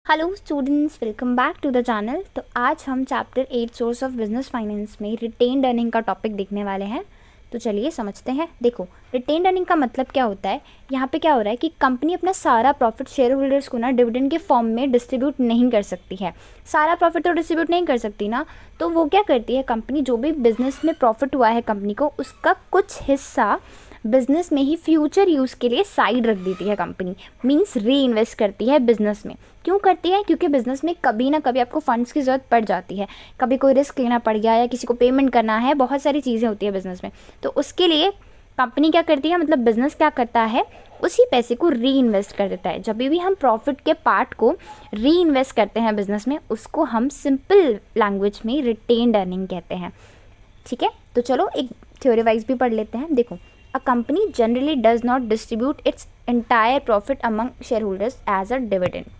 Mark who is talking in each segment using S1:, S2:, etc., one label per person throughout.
S1: Hello students, welcome back to the channel. तो आज हम chapter 8 source of business finance में रिटेन्ड अर्निंग का टॉपिक देखने वाले हैं। तो चलिए समझते हैं। देखो, रिटेन्ड अर्निंग का मतलब क्या होता है। यहाँ पे क्या हो रहा है कि कंपनी अपना सारा प्रॉफिट शेयर होल्डर्स को ना डिविडेंड के फॉर्म में डिस्ट्रीब्यूट नहीं कर सकती है। सारा प्रॉफिट तो डिस्ट्रीब्यूट नहीं कर सकती ना, तो वो क्या करती है, कंपनी जो भी बिजनेस में प्रॉफिट हुआ है कंपनी को, उसका कुछ हिस्सा बिजनेस में ही फ्यूचर यूज़ के लिए साइड रख देती है कंपनी। मींस री इन्वेस्ट करती है बिजनेस में। क्यों करती है? क्योंकि बिजनेस में कभी ना कभी आपको फंड्स की ज़रूरत पड़ जाती है। कभी कोई रिस्क लेना पड़ गया या किसी को पेमेंट करना है, बहुत सारी चीज़ें होती है बिजनेस में। तो उसके लिए कंपनी क्या करती है, मतलब बिजनेस क्या करता है, उसी पैसे को री इन्वेस्ट कर देता है। जब भी हम प्रॉफिट के पार्ट को री इन्वेस्ट करते हैं बिजनेस में, उसको हम सिंपल लैंग्वेज में रिटेन्ड अर्निंग कहते हैं। ठीक है, तो चलो एक थ्योरी वाइज भी पढ़ लेते हैं। देखो, a company generally does not distribute its entire profit among shareholders as a dividend.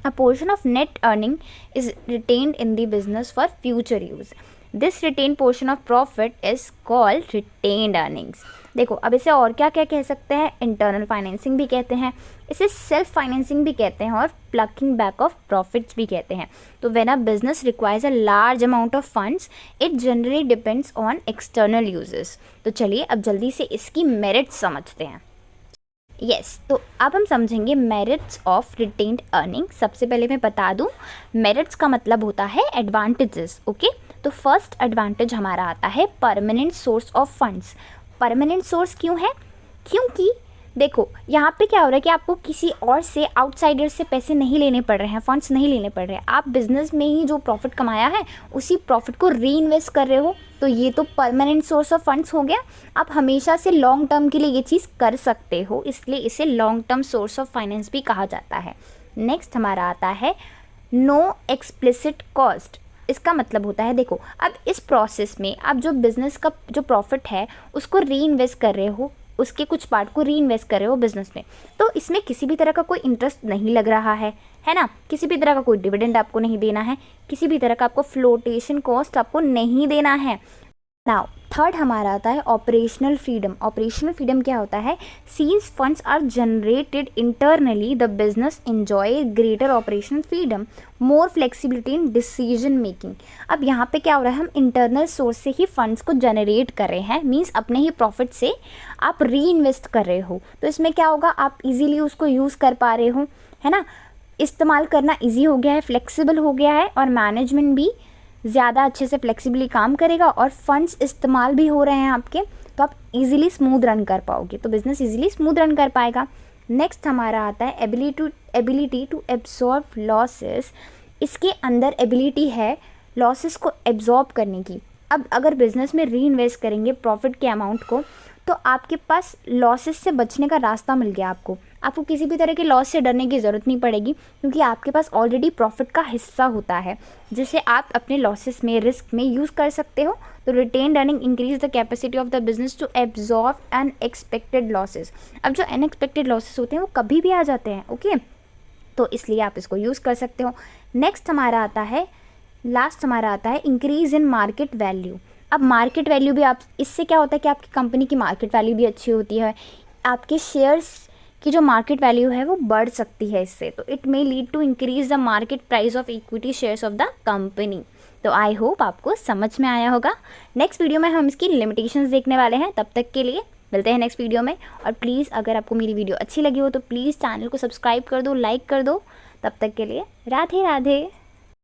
S1: A portion of net earning is retained in the business for future use. This retained portion of profit is called retained earnings. देखो, अब इसे और क्या क्या कह सकते हैं, internal financing भी कहते हैं, इसे सेल्फ फाइनेंसिंग भी कहते हैं और प्लकिंग बैक ऑफ प्रॉफिट्स भी कहते हैं। तो when a business requires a large amount of funds, it generally depends on external uses. तो चलिए अब जल्दी से इसकी मेरिट्स समझते हैं। यस, तो अब हम समझेंगे मेरिट्स ऑफ रिटेन्ड अर्निंग। सबसे पहले मैं बता दूं, मेरिट्स का मतलब होता है एडवांटेजेस। ओके, तो फर्स्ट एडवांटेज हमारा आता है permanent source of funds. Permanent source क्यों है? क्योंकि देखो, यहाँ पे क्या हो रहा है कि आपको किसी और से, आउटसाइडर से पैसे नहीं लेने पड़ रहे हैं, फंड्स नहीं लेने पड़ रहे हैं। आप बिजनेस में ही जो प्रॉफिट कमाया है उसी प्रॉफिट को री इन्वेस्ट कर रहे हो। तो ये तो परमानेंट सोर्स ऑफ फंड्स हो गया। आप हमेशा से लॉन्ग टर्म के लिए ये चीज़ कर सकते हो, इसलिए इसे long term source of finance भी कहा जाता है। नेक्स्ट हमारा आता है नो एक्सप्लिसिट कॉस्ट। इसका मतलब होता है, देखो, अब इस प्रोसेस में आप जो बिज़नेस का जो प्रॉफिट है उसको री इन्वेस्ट कर रहे हो, उसके कुछ पार्ट को री इन्वेस्ट कर रहे हो बिजनेस में, तो इसमें किसी भी तरह का कोई इंटरेस्ट नहीं लग रहा है ना, किसी भी तरह का कोई डिविडेंड आपको नहीं देना है, किसी भी तरह का आपको फ्लोटेशन कॉस्ट आपको नहीं देना है। नाउ थर्ड हमारा आता है ऑपरेशनल फ्रीडम। ऑपरेशनल फ्रीडम क्या होता है? Since funds are generated internally, the business enjoy greater operational freedom, more flexibility in decision making. अब यहाँ पे क्या हो रहा है, हम इंटरनल सोर्स से ही फंड्स को जनरेट कर रहे हैं, मीन्स अपने ही प्रॉफिट से आप री इन्वेस्ट कर रहे हो। तो इसमें क्या होगा, आप इजीली उसको यूज़ कर पा रहे हो, है ना, इस्तेमाल करना ईजी हो गया है, फ्लेक्सिबल हो गया है, और मैनेजमेंट भी ज़्यादा अच्छे से फ्लेक्सिबली काम करेगा, और फंड्स इस्तेमाल भी हो रहे हैं आपके, तो आप इजीली स्मूथ रन कर पाओगे, तो बिज़नेस इजीली स्मूथ रन कर पाएगा। नेक्स्ट हमारा आता है एबिलिटी टू एब्जॉर्ब लॉसेस। इसके अंदर एबिलिटी है लॉसेस को एब्जॉर्ब करने की। अब अगर बिज़नेस में री इन्वेस्ट करेंगे प्रॉफिट के अमाउंट को, तो आपके पास लॉसेस से बचने का रास्ता मिल गया। आपको किसी भी तरह के लॉस से डरने की ज़रूरत नहीं पड़ेगी, क्योंकि आपके पास ऑलरेडी प्रॉफिट का हिस्सा होता है जिसे आप अपने लॉसेस में, रिस्क में यूज़ कर सकते हो। तो retained earning increase the capacity of the business to absorb unexpected losses. अब जो अनएक्सपेक्टेड लॉसेस होते हैं वो कभी भी आ जाते हैं, ओके, तो इसलिए आप इसको यूज़ कर सकते हो। नेक्स्ट हमारा आता है, लास्ट हमारा आता है इंक्रीज इन मार्केट वैल्यू। अब मार्केट वैल्यू भी आप, इससे क्या होता है कि आपकी कंपनी की मार्केट वैल्यू भी अच्छी होती है, आपके शेयर्स की जो मार्केट वैल्यू है वो बढ़ सकती है इससे। तो it may lead to increase the market price of equity shares of the company. तो आई होप आपको समझ में आया होगा। नेक्स्ट वीडियो में हम इसकी लिमिटेशंस देखने वाले हैं। तब तक के लिए मिलते हैं नेक्स्ट वीडियो में। और प्लीज़ अगर आपको मेरी वीडियो अच्छी लगी हो तो प्लीज़ चैनल को सब्सक्राइब कर दो, लाइक कर दो। तब तक के लिए राधे राधे।